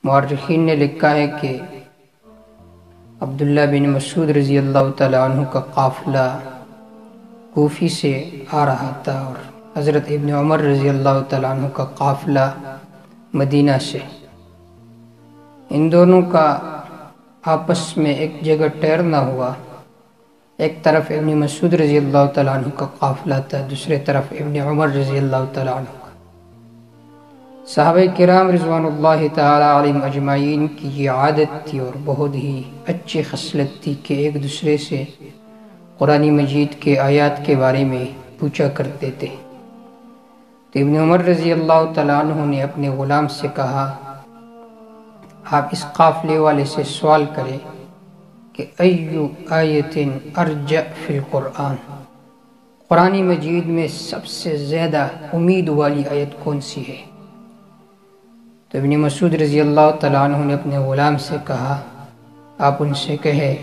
مورخین نے لکھا ہے کہ عبداللہ بن مسعود رضی اللہ تعالیٰ عنہ کا قافلہ کوفی سے آ رہا تھا اور حضرت ابن عمر رضی اللہ تعالیٰ عنہ کا قافلہ مدینہ سے۔ ان دونوں کا آپس میں ایک جگہ ٹھہرنا ہوا۔ ایک طرف ابن مسعود رضی اللہ تعالیٰ عنہ کا قافلہ تھا، دوسرے طرف ابن عمر رضی اللہ تعالیٰ عنہ کا۔ صحابہ کرام رضوان اللہ تعالیٰ علیہم اجمعین کی یہ عادت تھی اور بہت ہی اچھی خصلت تھی کہ ایک دوسرے سے قرآن مجید کے آیات کے بارے میں پوچھا کرتے تھے۔ تو ابن عمر رضی اللہ تعالیٰ عنہ نے اپنے غلام سے کہا، آپ اس قافلے والے سے سوال کریں کہ ایو آیت ارجع فی القرآن، قرآن مجید میں سب سے زیادہ امید والی آیت کون سی ہے؟ تو ابن مسعود رضی اللہ تعالیٰ عنہ نے اپنے غلام سے کہا، آپ ان سے کہے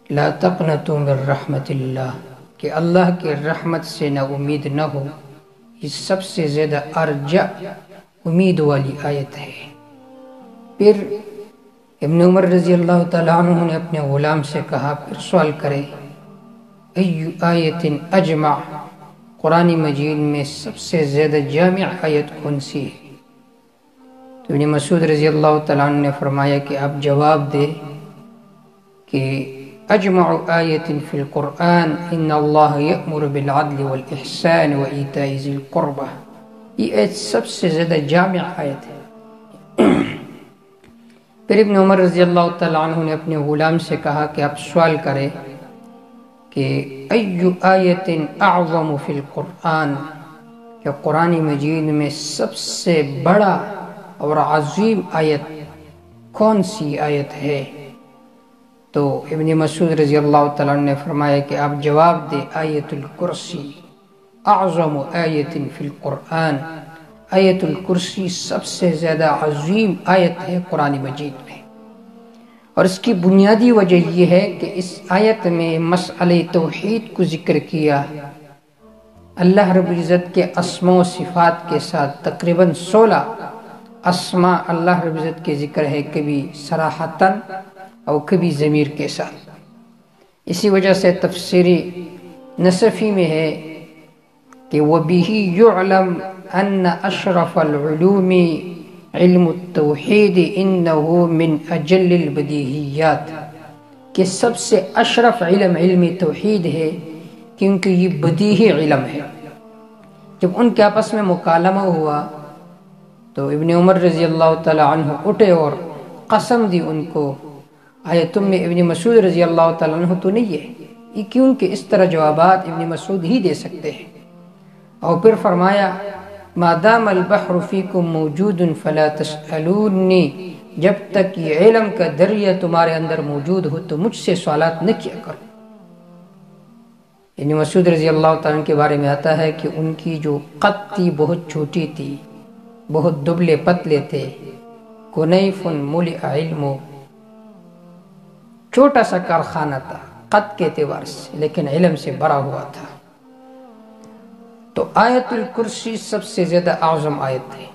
لا تقنطوا من رحمت اللہ، کہ اللہ کے رحمت سے نہ امید نہ ہو، یہ سب سے زیادہ ارجع امید والی آیت ہے۔ پھر ابن عمر رضی اللہ تعالیٰ عنہ نے اپنے غلام سے کہا، پھر سوال کرے ایو آیت اجمع، قرآن مجید میں سب سے زیادہ جامع آیت کون سی ہے؟ تو ابن مسعود رضی اللہ تعالیٰ عنہ نے فرمایا کہ آپ جواب دے کہ اجمع آیت فی القرآن ان اللہ یأمر بالعدل والاحسان وایتاء ذی القربہ، یہ آیت سب سے زیادہ جامع آیت ہے۔ پھر ابن عمر رضی اللہ تعالیٰ عنہ نے اپنے غلام سے کہا کہ آپ سوال کریں کہ ایو آیت اعظم فی القرآن، کہ قرآن مجید میں سب سے بڑا اور عظیم آیت کون سی آیت ہے؟ تو ابن مسعود رضی اللہ تعالیٰ عنہ نے فرمایا کہ آپ جواب دے آیت الکرسی اعظم آیت فی القرآن، آیت الکرسی سب سے زیادہ عظیم آیت ہے قرآن مجید میں۔ اور اس کی بنیادی وجہ یہ ہے کہ اس آیت میں مسئلہ توحید کو ذکر کیا، اللہ رب العزت کے اسماء و صفات کے ساتھ تقریباً 16 اسماء اللہ رب العزت کے ذکر ہے، کبھی صراحتاً اور کبھی ضمیر کے ساتھ۔ اسی وجہ سے تفسیری نصفی میں ہے کہ وَبِهِ يُعْلَمْ أَنَّ أَشْرَفَ الْعُلُومِ عِلْمُ التَّوْحِيدِ إِنَّهُ مِنْ أَجَلِّ الْبَدِيهِيَّاتِ، کہ سب سے اشرف علم توحید ہے کیونکہ یہ بدیہی علم ہے۔ جب ان کے آپس میں مکالمہ ہوا تو ابن عمر رضی اللہ تعالی عنہ اٹھے اور قسم دی ان کو، آیا تم میں ابن مسعود رضی اللہ تعالی عنہ تو نہیں ہے؟ یہ کیونکہ اس طرح جوابات ابن مسعود ہی دے سکتے ہیں۔ اور پھر فرمایا ما دام البحر فیکم موجود فلا تسألونی، جب تک یہ علم کا دریا تمہارے اندر موجود ہو تو مجھ سے سوالات نہ کیا کرو۔ ابن مسعود رضی اللہ تعالیٰ عنہ کے بارے میں آتا ہے کہ ان کی جو قد تھی بہت چھوٹی تھی، بہت دبلے پتلے تھے، کنیف ملئ علم، چھوٹا سا کارخانہ تھا قد کے اعتبار سے، لیکن علم سے بھرا ہوا تھا۔ تو آیت الکرسی سب سے زیادہ اعظم آیت ہے۔